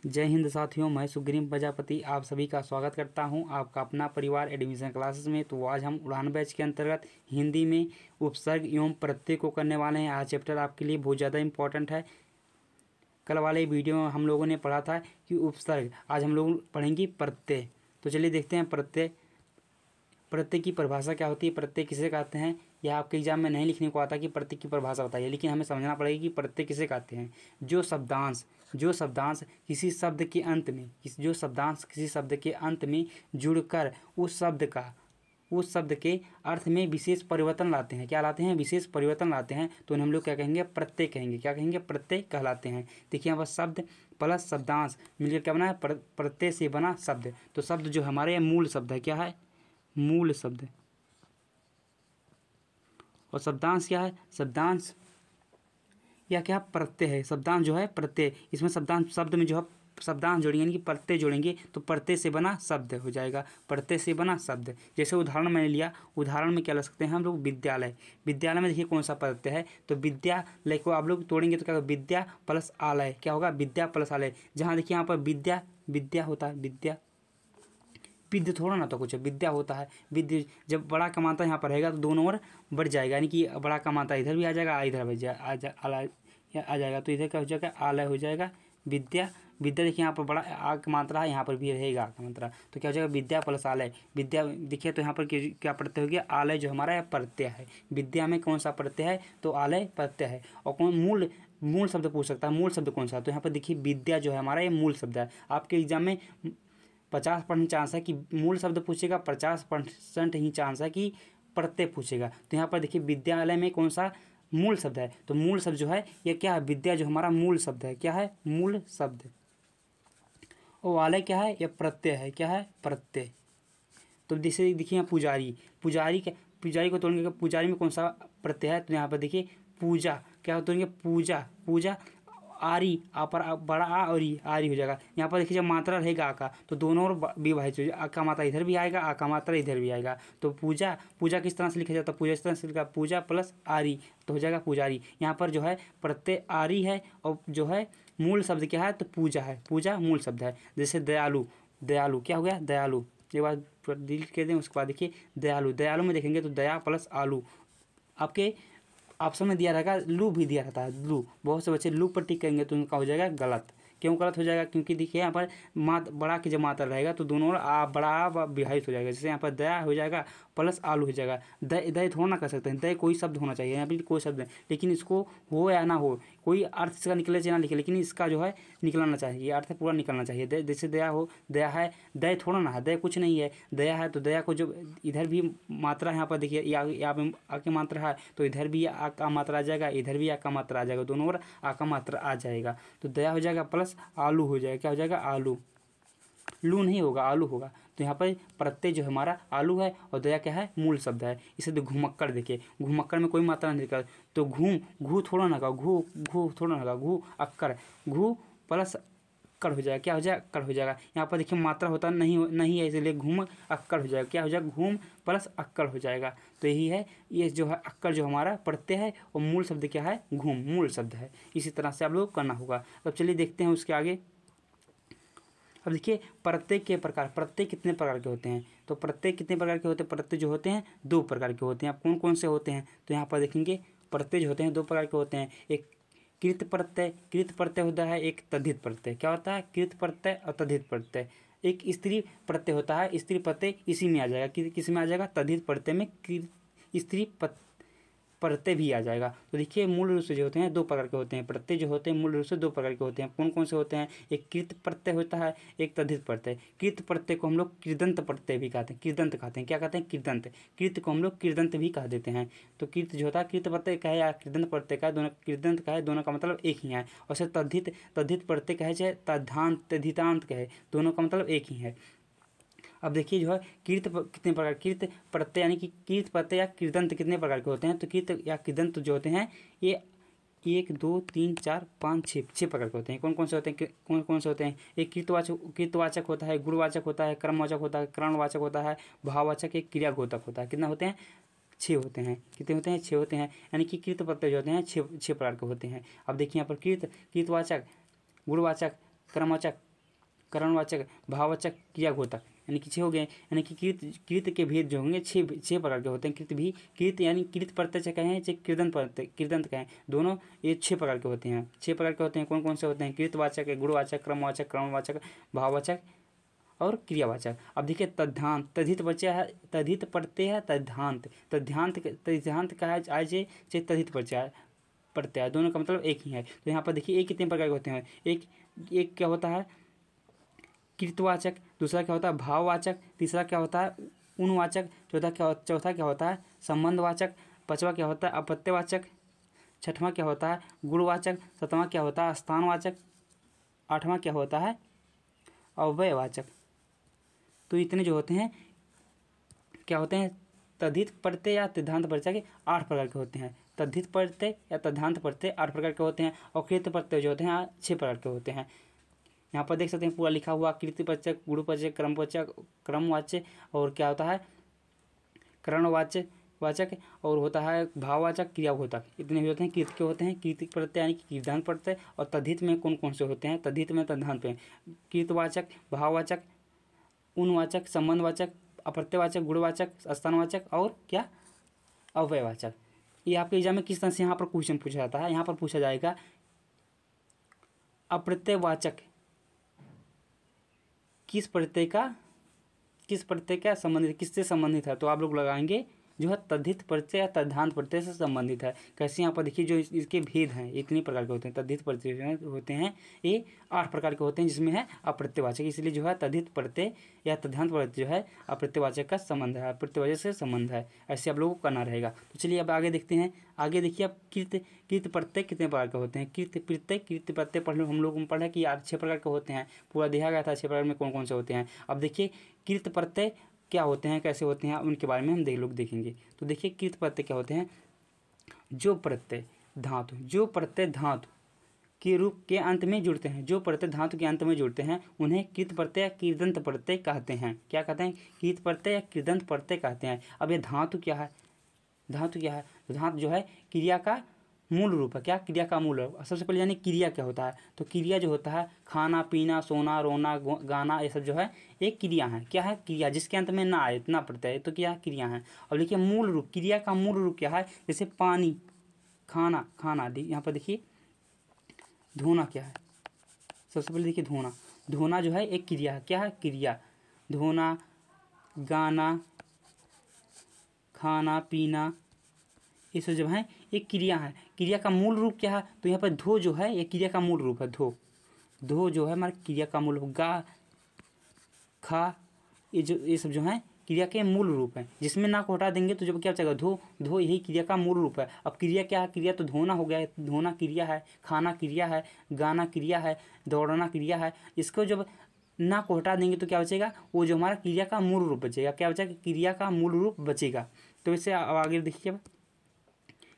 जय हिंद साथियों, मैं सुग्रीव प्रजापति आप सभी का स्वागत करता हूं आपका अपना परिवार एडमिशन क्लासेस में। तो आज हम उड़ान बैच के अंतर्गत हिंदी में उपसर्ग एवं प्रत्यय को करने वाले हैं। आज चैप्टर आपके लिए बहुत ज़्यादा इंपॉर्टेंट है। कल वाले वीडियो में हम लोगों ने पढ़ा था कि उपसर्ग, आज हम लोग पढ़ेंगे प्रत्यय। तो चलिए देखते हैं प्रत्यय की परिभाषा क्या होती है, प्रत्यय किसे कहते हैं। यह आपके एग्जाम में नहीं लिखने को आता कि प्रत्यय की परिभाषा बताइए, लेकिन हमें समझना पड़ेगा कि प्रत्यय किसे कहते हैं। जो शब्दांश किसी शब्द के अंत में जुड़कर उस शब्द के अर्थ में विशेष परिवर्तन लाते हैं। क्या लाते हैं? विशेष परिवर्तन लाते हैं। तो उन्हें हम लोग क्या कहेंगे? प्रत्यय कहेंगे। क्या कहेंगे? प्रत्यय कहलाते हैं। देखिए यहाँ पर शब्द प्लस शब्दांश मिलकर क्या बना है? प्रत्यय से बना शब्द। तो शब्द जो हमारे मूल शब्द है, क्या है? मूल शब्द। और शब्दांश क्या है? शब्दांश या क्या? प्रत्यय है। शब्दांश जो है प्रत्यय, इसमें शब्दांश शब्द में जो है शब्दांश जोड़ेंगे यानी कि प्रत्यय जोड़ेंगे तो प्रत्यय से बना शब्द हो जाएगा। प्रत्यय से बना शब्द। जैसे उदाहरण मैंने लिया, उदाहरण में क्या ले सकते हैं हम लोग? विद्यालय। विद्यालय में देखिए कौन सा प्रत्यय है, तो विद्यालय को आप लोग तोड़ेंगे तो क्या होगा? विद्या प्लस आलय। क्या होगा? विद्या प्लस आलय। जहाँ देखिए यहाँ पर विद्या होता है, विद्य थोड़ा ना तो कुछ है, विद्या होता है। विद्य जब बड़ा का मात्रा यहाँ पर रहेगा तो दोनों ओर बढ़ जाएगा, यानी कि बड़ा का मात्रा इधर भी आ जाएगा, इधर भी आ जाएगा। तो इधर क्या हो जाएगा? आलय हो जाएगा। विद्या देखिए यहाँ पर बड़ा आ का मात्रा है, यहाँ पर भी रहेगा आ का मात्रा, तो क्या हो जाएगा? विद्या प्लस आलय। विद्या देखिए तो यहाँ पर क्या प्रत्यय हो गया? आलय जो हमारा प्रत्यय है। विद्या में कौन सा प्रत्यय है? तो आलय प्रत्यय है। और कौन मूल शब्द पूछ सकता है? मूल शब्द कौन सा? तो यहाँ पर देखिए विद्या जो है हमारा ये मूल शब्द है। आपके एग्जाम में 50% चांस है कि मूल शब्द पूछेगा, 50% ही चांस है कि प्रत्यय पूछेगा। तो यहाँ पर देखिए विद्यालय में कौन सा मूल शब्द है? तो मूल शब्द जो है ये क्या है? विद्या जो हमारा मूल शब्द है। क्या है? मूल शब्द। और आलय क्या है? यह प्रत्यय है। क्या है? प्रत्यय। तो जैसे देखिए यहाँ पुजारी को तोड़ने का पुजारी में कौन सा प्रत्यय है? तो यहाँ पर देखिए पूजा। क्या तोड़ेंगे? पूजा आरी, आ पर बड़ा आ और आरी हो जाएगा। यहाँ पर देखिए जब मात्रा रहेगा आ का तो दोनों ओर विभाजित हो जाएगा। आ का मात्रा इधर भी आएगा, आ का मात्रा इधर भी आएगा। तो पूजा किस तरह से लिखा जाता है? पूजा इस तरह से लिखा, पूजा प्लस आरी तो हो जाएगा पुजारी। यहाँ पर जो है प्रत्यय आरी है और जो है मूल शब्द क्या है? तो पूजा है। पूजा मूल शब्द है। जैसे दयालु क्या हो गया? दयालु। एक बार डिलीट कर दें, उसके बाद देखिए दयालु में देखेंगे तो दया प्लस आलू। आपके ऑप्शन में दिया रहेगा, लू भी दिया रहता है, लू। बहुत से बच्चे लू पर टिक करेंगे तो उनका हो जाएगा गलत। क्यों गलत हो जाएगा? क्योंकि देखिए यहाँ पर बड़ा की जब मात्रा रहेगा तो दोनों ओर बड़ा विभाजित हो जाएगा। जैसे यहाँ पर दया हो जाएगा प्लस आलू हो जाएगा। दय थोड़ा ना कर सकते हैं, दय कोई शब्द होना चाहिए, यहाँ पर कोई शब्द नहीं, लेकिन इसको हो या ना हो, कोई अर्थ इसका निकले चाहे ना लिखे, लेकिन इसका जो है निकलना चाहिए, अर्थ पूरा निकलना चाहिए। जैसे दया हो, दया है, दय थोड़ा ना है, दय कुछ नहीं है, दया है। तो दया को जो इधर भी मात्रा यहाँ पर देखिए यहाँ पे आ की मात्रा है तो इधर भी आ का मात्रा आ जाएगा, इधर भी आ का मात्रा आ जाएगा, दोनों ओर आ का मात्रा आ जाएगा। तो दया हो जाएगा प्लस आलू हो जाएगा। क्या हो जाएगा? आलू। लू नहीं होगा, आलू होगा। तो यहाँ पर प्रत्यय जो हमारा आलू है और दया क्या है? मूल शब्द है। इसे तो घुमक्कड़ देखिए, घुमक्कड़ में कोई मात्रा नहीं कर, तो घू थोड़ा ना थोड़ा ना घू अक्कर, घू प्लस अक्कर हो जाएगा। क्या हो जाएगा? अक्कर हो जाएगा। यहाँ पर देखिए मात्रा होता नहीं है, इसलिए घूम अक्कर हो जाएगा। क्या हो जाएगा? घूम प्लस अक्कर हो जाएगा। तो यही है, ये जो है अक्कर जो हमारा प्रत्यय है और मूल शब्द क्या है? घूम मूल शब्द है। इसी तरह से आप लोग करना होगा। अब चलिए देखते हैं उसके आगे। अब देखिए प्रत्यय के प्रकार, प्रत्यय कितने प्रकार के होते हैं? तो प्रत्यय कितने प्रकार के होते हैं? प्रत्यय जो होते हैं 2 प्रकार के होते हैं। अब कौन कौन से होते हैं? तो यहाँ पर देखेंगे प्रत्यय जो होते हैं 2 प्रकार के होते हैं। एक कृत प्रत्यय होता है, एक तद्धित प्रत्यय। क्या होता है? कृत प्रत्यय और तद्धित प्रत्यय। एक स्त्री प्रत्यय होता है, स्त्री प्रत्यय इसी में आ जाएगा। किस में आ जाएगा? तद्धित प्रत्यय में स्त्री प्रत्यय भी आ जाएगा। तो देखिए मूल रूप से जो होते हैं 2 प्रकार के होते हैं। प्रत्यय जो होते हैं मूल रूप से 2 प्रकार के होते हैं। कौन कौन से होते हैं? एक कृत प्रत्यय होता है, एक तद्धित प्रत्यय। कृत प्रत्यय को हम लोग कृदंत प्रत्यय भी कहते हैं, कृदंत कहते हैं। क्या कहते हैं? कृदंत। कृत को हम लोग कृदंत भी कह देते हैं। तो कृत जो होता है कृत प्रत्यय का है या कृदंत प्रत्यय का है, दोनों कृदंत का है, दोनों का मतलब एक ही है। और से तद्धित प्रत्यय कहे चाहे तद्धितांत कहे, दोनों का मतलब एक ही है। अब देखिए जो है कितने प्रकार कृत प्रत्यय यानी कि कृत प्रत्यय या कृदंत कितने प्रकार के होते हैं? तो कृत या कृदंत जो होते हैं ये 1 2 3 4 5 6 प्रकार के होते हैं। कौन कौन से होते हैं? कौन से होते हैं? एक कृतवाचक होता है, गुणवाचक होता है, क्रमवाचक होता है, करणवाचक होता है, भाववाचक, एक क्रियाघोतक होता है। कितना होते हैं? 6 होते हैं। कितने होते हैं? 6 होते हैं। यानी कि कृत प्रत्यय जो होते हैं 6 प्रकार के होते हैं। अब देखिए यहाँ पर कृतवाचक, गुणवाचक, क्रमवाचक, कर्णवाचक, भाववाचक, क्रियाघोतक, यानी कि 6 हो गए। यानी कि कृत के भेद जो होंगे 6 प्रकार के होते हैं। कृत यानी कृत प्रत्यय कहें चाहे कृदंत कहें, दोनों ये 6 प्रकार के होते हैं। 6 प्रकार के होते हैं। कौन कौन से होते हैं? कृतवाचक है, गुणवाचक, क्रमवाचक, कर्मवाचक, भाववाचक और क्रियावाचक। अब देखिए तद्धांत, तद्धित प्रत्यय है, तद्धित प्रत्यय है, तद्धांत। तद्धांत का है आज चाहे तद्धित प्रत्यय, दोनों का मतलब एक ही है। तो यहाँ पर देखिए एक कितने प्रकार के होते हैं? एक क्या होता है? कृतवाचक, दूसरा क्या होता है? भाववाचक, तीसरा क्या होता है? उनवाचक, चौथा क्या होता है? संबंधवाचक, पांचवा क्या होता है? अपत्यवाचक, छठवां क्या होता है? गुणवाचक, सातवां क्या होता है? स्थानवाचक, आठवां क्या होता है? अव्ययवाचक। तो इतने जो होते हैं क्या होते हैं? तद्धित प्रत्यय या तद्धांत प्रत्यय के 8 प्रकार के होते हैं। तद्धित प्रत्यय या तद्धांत प्रत्यय 8 प्रकार के होते हैं और कृत प्रत्यय जो होते हैं 6 प्रकार के होते हैं। यहाँ पर देख सकते हैं पूरा लिखा हुआ कृतवाचक, गुणवाचक, क्रमवाच्य और क्या होता है? वाचक और होता है भाववाचक, क्रियाघोतक। इतने भी होते हैं। कृत के होते हैं कृत प्रत्यय यानी कि कृतांत प्रत्यय। और तद्धित में कौन कौन से होते हैं? तद्धित में तद्धांत में कृतवाचक, भाववाचक, उनवाचक, संबंधवाचक, अप्रत्ययवाचक, गुणवाचक, स्थानवाचक और क्या? अव्ययवाचक। ये आपके एग्जाम में किस तरह से यहाँ पर क्वेश्चन पूछा जाता है? यहाँ पर पूछा जाएगा अप्रत्ययवाचक किस प्रत्यय का संबंधित, किससे संबंधित है? तो आप लोग लगाएंगे जो है तद्धित प्रत्यय या तद्धांत प्रत्यय से संबंधित है। कैसे? यहाँ पर देखिए जो इसके भेद हैं इतने प्रकार के होते हैं। तद्धित प्रत्यय होते हैं ये 8 प्रकार के होते हैं, जिसमें है अप्रत्ययवाचक। इसलिए जो है तद्धित प्रत्यय या तद्धांत प्रत्यय जो है अप्रत्ययवाचक का संबंध है, अप्रत्ययवाचक से संबंध है। ऐसे आप लोगों को करना रहेगा। तो चलिए अब आगे देखते हैं। आगे देखिए अब कृत प्रत्यय कितने प्रकार के होते हैं? कृत प्रत्यय हम लोग पढ़े कि यार 6 प्रकार के होते हैं। पूरा दिया गया था 6 प्रकार में कौन कौन से होते हैं। अब देखिए कृत प्रत्यय क्या होते हैं, कैसे होते हैं, उनके बारे में हम देखेंगे। तो देखिए कृत प्रत्यय क्या होते हैं? जो प्रत्यय धातु के रूप के अंत में जुड़ते हैं, जो प्रत्यय धातु के अंत में जुड़ते हैं उन्हें कृत प्रत्यय या कृदंत प्रत्यय कहते हैं। क्या कहते हैं? कृत प्रत्यय या कृदंत प्रत्यय कहते हैं। अब ये धातु क्या है? तो धातु जो है क्रिया का मूल रूप है। क्या? क्रिया का मूल रूप। सबसे पहले यानी क्रिया क्या होता है? तो क्रिया जो होता है खाना, पीना, सोना, रोना, गाना, ये सब जो है एक क्रिया है। क्या है? क्रिया, जिसके अंत में ना आए ना प्रत्यय, तो क्या? क्रिया है। और देखिए मूल रूप, क्रिया का मूल रूप क्या है? जैसे पानी, खाना, यहाँ पर देखिए धोना क्या है? सबसे पहले देखिए धोना जो है एक क्रिया है। क्या है? क्रिया। धोना, गाना, खाना, पीना, ये सब जो है एक क्रिया है। क्रिया का मूल रूप क्या है? तो यहाँ पर धो जो है ये क्रिया का मूल रूप है। धो जो है हमारा क्रिया का मूल रूप। गा, खा, ये सब जो है क्रिया के मूल रूप है। जिसमें ना को हटा देंगे तो जब क्या बचेगा? धो यही क्रिया का मूल रूप है। अब क्रिया क्या है? क्रिया तो धोना हो गया, धोना क्रिया है, खाना क्रिया है, गाना क्रिया है, दौड़ना क्रिया है। इसको जब ना को हटा देंगे तो क्या बचेगा? वो जो हमारा क्रिया का मूल रूप बचेगा। क्या बचेगा? क्रिया का मूल रूप बचेगा। तो इससे अब आगे देखिए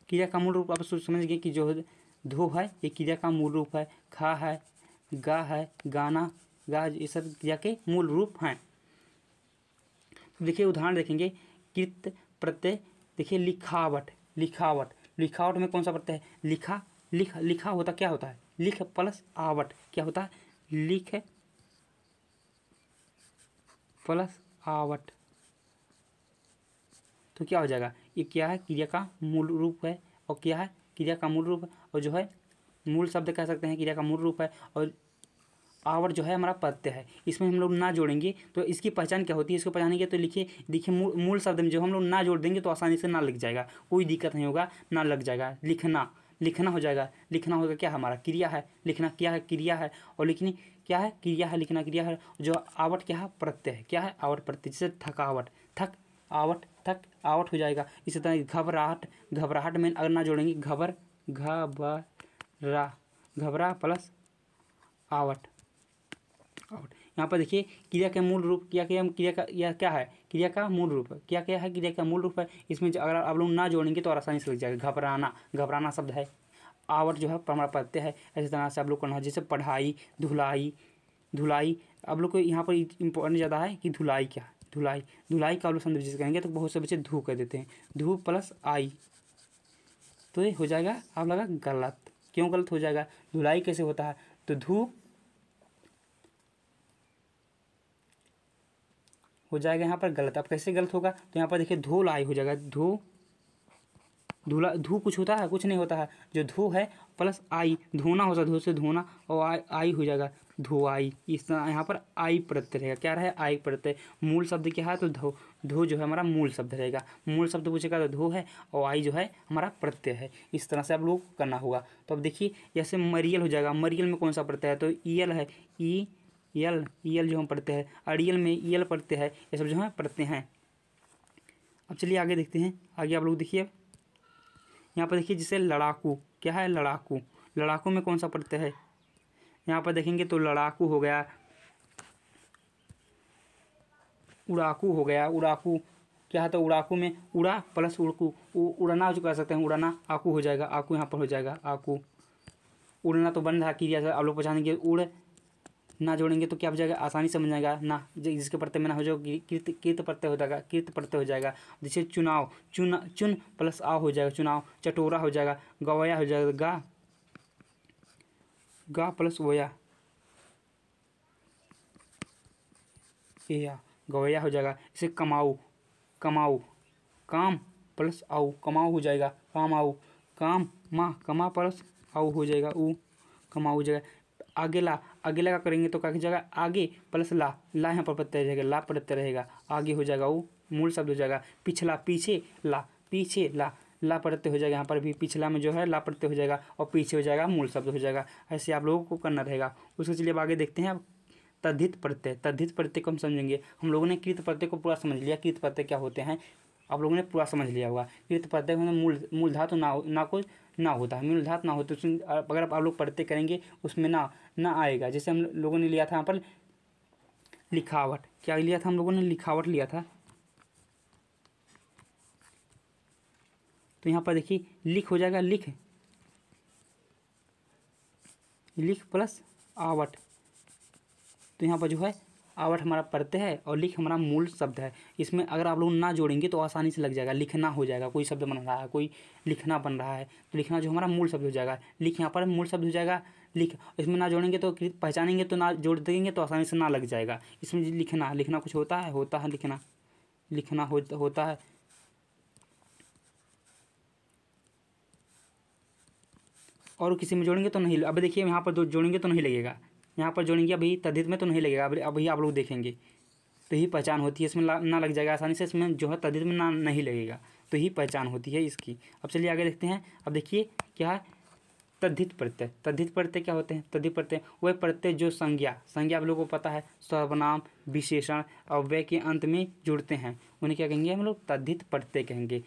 क्रिया का मूल रूप आप समझ गए कि जो धो है ये क्रिया का मूल रूप है। खा है, गा है, गाना, ये सब क्रिया के मूल रूप हैं। तो देखिए उदाहरण देखेंगे। कृत प्रत्यय देखिए लिखावट में कौन सा प्रत्यय है? लिखा होता क्या होता है? लिख प्लस आवट क्या होता है? लिख प्लस आवट। तो क्या हो जाएगा? ये क्या है? क्रिया का मूल रूप है। और क्या है? क्रिया का मूल रूप है। और जो है मूल शब्द कह सकते हैं, क्रिया का मूल रूप है। और आवर जो है हमारा प्रत्यय है। इसमें हम लोग ना जोड़ेंगे तो इसकी पहचान क्या होती है? इसको पहचानेंगे तो देखिए मूल शब्द में जो हम लोग ना जोड़ देंगे तो आसानी से ना लग जाएगा, कोई दिक्कत नहीं होगा, ना लग जाएगा। लिखना हो जाएगा। लिखना होगा क्या? हमारा क्रिया है। लिखना क्या है? क्रिया है। और लिखनी क्या है? क्रिया है। लिखना क्रिया है। जो आवट क्या है? प्रत्यय है। क्या है? आवट प्रत्यय। जैसे थकावट, थक आवट हो जाएगा। इसी तरह घबराहट में अगर ना जोड़ेंगे घबरा प्लस आवट। यहाँ पर देखिए क्रिया के मूल रूप क्या का यह क्या है? क्रिया का मूल रूप है। क्या है? क्रिया का मूल रूप है। इसमें अगर आप लोग ना जोड़ेंगे तो आसानी से लग जाएगा। घबराना शब्द है। आवट जो है हमारा प्रत्यय है। ऐसी तरह से आप लोग करना, जैसे पढ़ाई, धुलाई। आप लोग को यहाँ पर इम्पोर्टेंट ज़्यादा है कि धुलाई क्या है? धुलाई का आप लोग शब्द जिसे कहेंगे तो बहुत से बच्चे धू कह देते हैं। धू प्लस आई तो ये हो जाएगा आप लगा गलत। क्यों गलत हो जाएगा? धुलाई कैसे होता है? तो धू हो जाएगा यहाँ पर गलत। अब कैसे गलत होगा, तो यहाँ पर देखिए धोलाई हो जाएगा, धूला, धू कुछ होता है, कुछ नहीं होता है, जो धो है प्लस आई, धोना होता है, धो से धोना, और आई हो जाएगा धोआई। इस तरह यहाँ पर आई प्रत्यय रहेगा, क्या रहे आई प्रत्यय। मूल शब्द क्या है, तो धो जो है हमारा मूल शब्द रहेगा, मूल शब्द पूछेगा तो धो है, और आई जो है हमारा प्रत्यय है। इस तरह से आप लोग करना होगा। तो अब देखिए जैसे मरियल हो जाएगा, मरियल में कौन सा प्रत्यय है, तो ईयल है, ईयल जो हम पढ़ते हैं, अड़ियल में ईयल प्रत्यय है, ये सब जो है प्रत्यय हैं। अब चलिए आगे देखते हैं, आगे आप लोग देखिए यहाँ पर देखिए जैसे लड़ाकू, क्या है लड़ाकू, लड़ाकू में कौन सा प्रत्यय है, यहाँ पर देखेंगे तो लड़ाकू हो गया, उड़ाकू हो गया, उड़ाकू क्या है, तो उड़ाकू में उड़ा प्लस उड़कू, उड़ना जो कर सकते हैं, उड़ना आकू हो जाएगा, आकू यहाँ पर हो जाएगा आकू। उड़ना तो बन रहा क्रिया, आप लोग पहचानेंगे, उड़ ना जोड़ेंगे तो क्या हो जाएगा, आसानी से बन जाएगा ना, जिसके प्रत्यय में ना हो जाएगा कृत प्रत्यय हो जाएगा, कृत प्रत्यय हो जाएगा। जैसे चुनाव, चुन प्लस आ हो जाएगा चुनाव, चटोरा हो जाएगा, गवया हो जाएगा, गा प्लस वया, या गवैया हो जाएगा। जैसे कमाऊ, काम प्लस आऊ, कमाऊ हो जाएगा, काम आऊ, काम माँ, कमा प्लस आऊ हो जाएगा, ऊ कमाऊ हो जाएगा। अगेला का करेंगे तो क्या हो जाएगा, आगे प्लस ला यहाँ पर प्रत्यय रहेगा, ला प्रत्यय रहेगा, आगे हो जाएगा, वो मूल शब्द हो जाएगा। पिछला, पीछे ला प्रत्यय हो जाएगा, यहाँ पर भी पिछला में जो है ला प्रत्यय हो जाएगा, और पीछे हो जाएगा मूल शब्द हो जाएगा। ऐसे आप लोगों को करना रहेगा। उसके चलिए अब आगे देखते हैं। अब तद्धित प्रत्यय को हम समझेंगे। हम लोगों ने कृत प्रत्यय को पूरा समझ लिया, कृत प्रत्यय क्या होते हैं आप लोगों ने पूरा समझ लिया होगा। कृत प्रत्यय में मूल धातु ना होता है, मूल धातु ना हो तो अगर आप लोग प्रत्यय करेंगे उसमें ना आएगा। जैसे हम लोगों ने लिया था यहाँ पर लिखावट, क्या लिया था हम लोगों ने, लिखावट लिया था। तो यहाँ पर देखिए लिख हो जाएगा, लिख प्लस आवट, तो यहाँ पर जो है आवट हमारा प्रत्यय है और लिख हमारा मूल शब्द है। इसमें अगर आप लोग ना जोड़ेंगे तो आसानी से लग जाएगा, लिखना हो जाएगा, कोई शब्द बन रहा है, कोई लिखना बन रहा है, तो लिखना जो हमारा मूल शब्द हो जाएगा, लिख यहाँ पर मूल शब्द हो जाएगा, लिख। इसमें ना जोड़ेंगे तो पहचानेंगे तो ना जोड़ देंगे तो आसानी से ना लग जाएगा। इसमें लिखना कुछ होता है लिखना होता है, और किसी में जोड़ेंगे तो नहीं। अब देखिए यहाँ पर दो जोड़ेंगे तो नहीं लगेगा, यहाँ पर जोड़ेंगे अभी तद्धित में तो नहीं लगेगा, अभी आप लोग देखेंगे तो ही पहचान होती है, इसमें ना लग जाएगा आसानी से, इसमें जो है तद्धित में ना नहीं लगेगा, तो ही पहचान होती है इसकी। अब चलिए आगे देखते हैं। अब देखिए क्या है तद्धित प्रत्यय क्या होते हैं, तद्धित प्रत्यय वह प्रत्यय जो संज्ञा आप लोगों को पता है, सर्वनाम विशेषण अव्यय के अंत में जुड़ते हैं, उन्हें क्या कहेंगे हम लोग तद्धित प्रत्यय कहेंगे।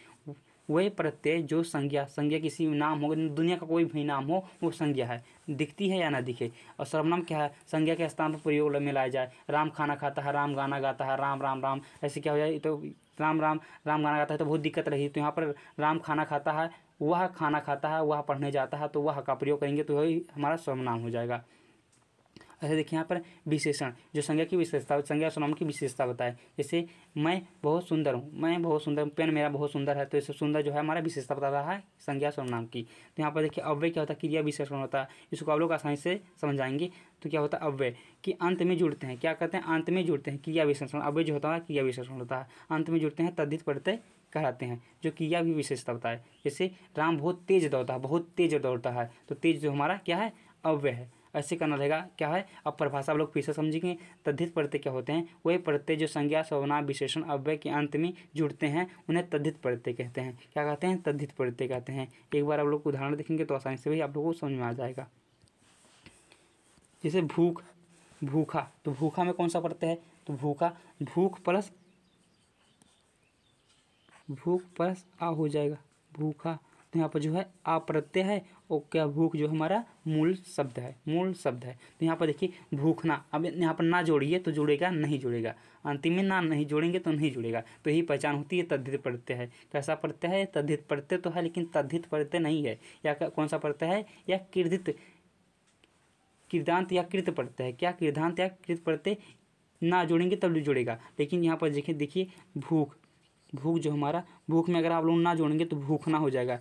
वह प्रत्यय जो संज्ञा किसी नाम हो, दुनिया का कोई भी नाम हो वो संज्ञा है, दिखती है या ना दिखे। और सर्वनाम क्या है, संज्ञा के स्थान पर प्रयोग में लाया जाए। राम खाना खाता है, राम गाना गाता है, राम राम राम, ऐसे क्या हो जाए, तो राम गाना गाता है तो बहुत दिक्कत रही, तो यहाँ पर राम खाना खाता है, वह खाना खाता है, वह पढ़ने जाता है, तो वह का प्रयोग करेंगे तो वही हमारा सर्वनाम हो जाएगा। ऐसे देखिए यहाँ पर विशेषण जो संज्ञा की विशेषता, संज्ञा सर्वनाम की विशेषता बताए। जैसे मैं बहुत सुंदर हूँ, पेन मेरा बहुत सुंदर है, तो इसे सुंदर जो है हमारा विशेषता बता रहा है संज्ञा सर्वनाम की। तो यहाँ पर देखिए अव्यय क्या होता है, क्रिया विशेषण होता है, इसको आप लोग आसानी से समझ जाएंगे। तो क्या होता है अव्यय कि अंत में जुड़ते हैं, क्या कहते हैं अंत में जुड़ते हैं, क्रिया विशेषण। अव्यय जो होता है क्रिया विशेषण होता है, अंत में जुड़ते हैं, तद्धित प्रत्यय कहलाते हैं, जो क्रिया भी विशेषता बताए। जैसे राम बहुत तेज दौड़ता है, तो तेज जो हमारा क्या है अव्यय है। ऐसे करना रहेगा, क्या है अब परिभाषा आप लोग फिर से समझेंगे। तद्धित प्रत्यय क्या होते हैं, वही प्रत्यय जो संज्ञा सर्वनाम विशेषण अव्यय के अंत में जुड़ते हैं, उन्हें तद्धित प्रत्यय कहते हैं। क्या कहते हैं, तद्धित प्रत्यय कहते हैं। एक बार आप लोग उदाहरण देखेंगे तो आसानी से भी आप लोगों को समझ में आ जाएगा। जैसे भूखा, तो भूखा में कौन सा प्रत्यय है, तो भूख प्लस आ हो जाएगा, भूखा। तो यहाँ पर जो है आ प्रत्यय है, और क्या भूख जो हमारा मूल शब्द है। तो यहाँ पर देखिए भूखना, अब यहाँ पर ना जोड़िए तो जुड़ेगा, नहीं जुड़ेगा, अंतिम में ना नहीं जोड़ेंगे तो नहीं जुड़ेगा, तो यही पहचान होती है तद्धित प्रत्यय है। कैसा प्रत्यय है, तद्धित प्रत्यय तो है लेकिन तद्धित प्रत्यय नहीं है। या कौन सा प्रत्यय है, या कृदांत या कृत प्रत्यय है। क्या कृदांत या कृत प्रत्यय, ना जोड़ेंगे तब जुड़ेगा। लेकिन यहाँ पर देखिए भूख जो हमारा, भूख में अगर आप लोग ना जोड़ेंगे तो भूखना हो जाएगा,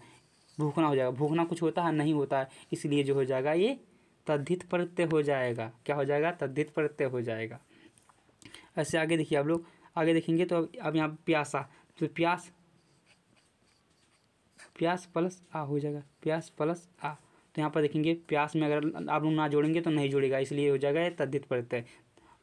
भूखना कुछ होता है, नहीं होता है, इसलिए जो हो जाएगा ये तद्धित प्रत्यय हो जाएगा। क्या हो जाएगा, तद्धित प्रत्यय हो जाएगा। ऐसे आगे देखिए आप लोग, आगे देखेंगे तो अब यहाँ प्यासा, तो प्यास प्लस आ हो जाएगा, प्यास प्लस आ। तो यहाँ पर देखेंगे प्यास में अगर आप लोग ना जोड़ेंगे तो नहीं जुड़ेगा, इसलिए हो जाएगा ये तद्धित प्रत्यय।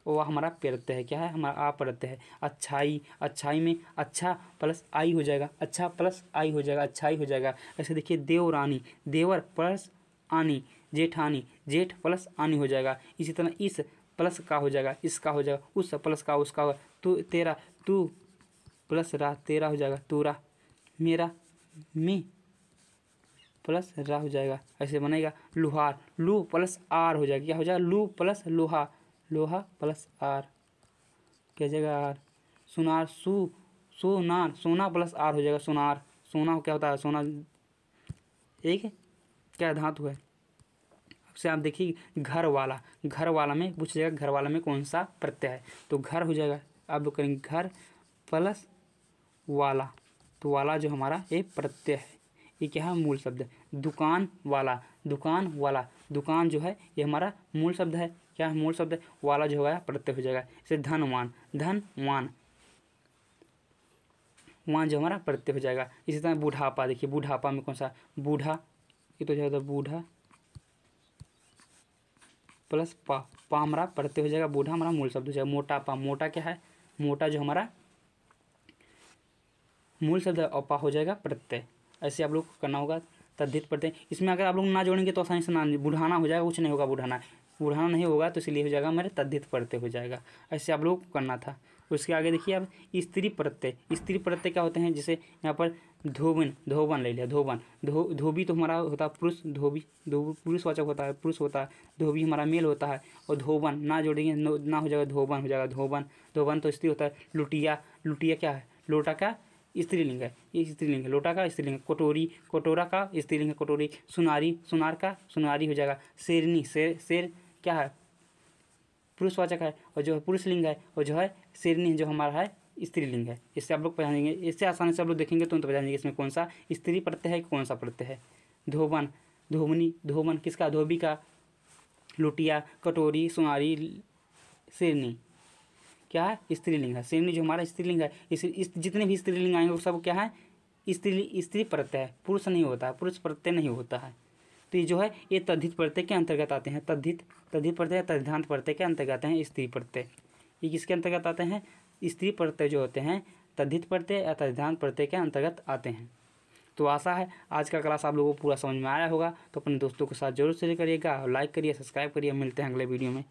वो हमारा प्रत्यय है, क्या है हमारा आ प्रत्यय है। अच्छाई, अच्छाई में अच्छा प्लस आई हो जाएगा, अच्छा प्लस आई हो जाएगा, अच्छाई हो जाएगा। ऐसे देखिए देवरानी, देवर प्लस आनी, जेठानी, जेठ प्लस आनी हो जाएगा। इसी तरह इस प्लस का हो जाएगा, इसका हो जाएगा, उस प्लस का उसका होगा। तू तेरा, तू प्लस रा, तेरा हो जाएगा तूरा। मेरा, में प्लस रा हो जाएगा, ऐसे बनेगा। लुहार, लू प्लस आर हो जाएगा, क्या हो जाएगा लू प्लस लोहा, लोहा प्लस आर, क्या जाएगा आर। सुनार, सोनार, सोना प्लस आर हो जाएगा सोनार। सोना क्या होता है, सोना एक क्या धातु है। अब से आप देखिए घर वाला, घर वाला में पूछ जाएगा घर वाला में कौन सा प्रत्यय है, तो घर हो जाएगा। आप लोग करेंगे घर प्लस वाला, तो वाला जो हमारा ये प्रत्यय है, ये क्या है मूल शब्द है। दुकान वाला, दुकान वाला, दुकान जो है ये हमारा मूल शब्द है, क्या है मूल शब्द है। वाला जो होगा प्रत्यय हो जाएगा। जैसे धनवान, धनवान, वान जो हमारा प्रत्यय हो जाएगा। इसी तरह बूढ़ापा, देखिए बूढ़ापा में कौन सा बूढ़ा, ये तो जाएगा बूढ़ा प्लस पा, पा हमारा प्रत्यय हो जाएगा, बूढ़ा हमारा मूल शब्द हो जाएगा। मोटापा, मोटा क्या है, मोटा जो हमारा मूल शब्द है, और पा हो जाएगा प्रत्यय। ऐसे आप लोग को करना होगा तद्धित प्रत्यय। इसमें अगर आप लोग ना जोड़ेंगे तो आसानी से ना, बुढ़ाना हो जाएगा, कुछ नहीं होगा, बुढ़ाना बुढ़ाना नहीं होगा, तो इसलिए हो जाएगा हमारे तद्धित प्रत्यय हो जाएगा। ऐसे आप लोग को करना था। उसके आगे देखिए अब स्त्री प्रत्यय, स्त्री प्रत्यय क्या होते हैं, जैसे यहाँ पर धोबन, धोबन ले लिया, धोबन, धोबी तो हमारा होता है पुरुष, धोबी पुरुषवाचक होता है, पुरुष होता है। धोबी हमारा मेल होता है, और धोबन ना जोड़ेंगे ना हो जाएगा धोबन हो जाएगा, धोबन, धोबन तो स्त्री होता है। लुटिया, लुटिया क्या है, लोटा का स्त्रीलिंग है, ये स्त्रीलिंग है, लोटा का स्त्रीलिंग है। कटोरी, कटोरा का स्त्रीलिंग है, कटोरी। सुनारी, सुनार का सुनारी हो जाएगा। शेरनी, शेर क्या है पुरुषवाचक है, और जो है पुरुषलिंग है, और जो है शेरनी जो हमारा है स्त्रीलिंग है। इससे आप लोग पहचानेंगे, इससे आसानी से आप लोग देखेंगे तो पहचानेंगे इसमें कौन सा स्त्री प्रत्यय है, कौन सा प्रत्यय है। धोबन, धोबनी, धोबन किसका, धोबी का। लुटिया, कटोरी, सुनारी, शेरनी क्या है स्त्रीलिंग है। शेरनी जो हमारा स्त्रीलिंग है। इस जितने भी स्त्रीलिंग आएंगे वो सब क्या है स्त्री प्रत्यय है, पुरुष नहीं होता है, पुरुष प्रत्यय नहीं होता है। तो ये जो है ये तद्धित प्रत्यय के अंतर्गत आते हैं। तद्धित प्रत्यय, तद्धितांत प्रत्यय के अंतर्गत आते हैं स्त्री प्रत्यय। ये किसके अंतर्गत आते हैं, स्त्री प्रत्यय जो होते हैं तद्धित प्रत्यय या तद्धितांत प्रत्यय के अंतर्गत आते हैं। तो आशा है आज का क्लास आप लोगों को पूरा समझ में आया होगा। तो अपने दोस्तों के साथ जरूर शेयर करिएगा और लाइक करिए, सब्सक्राइब करिए। मिलते हैं अगले वीडियो में।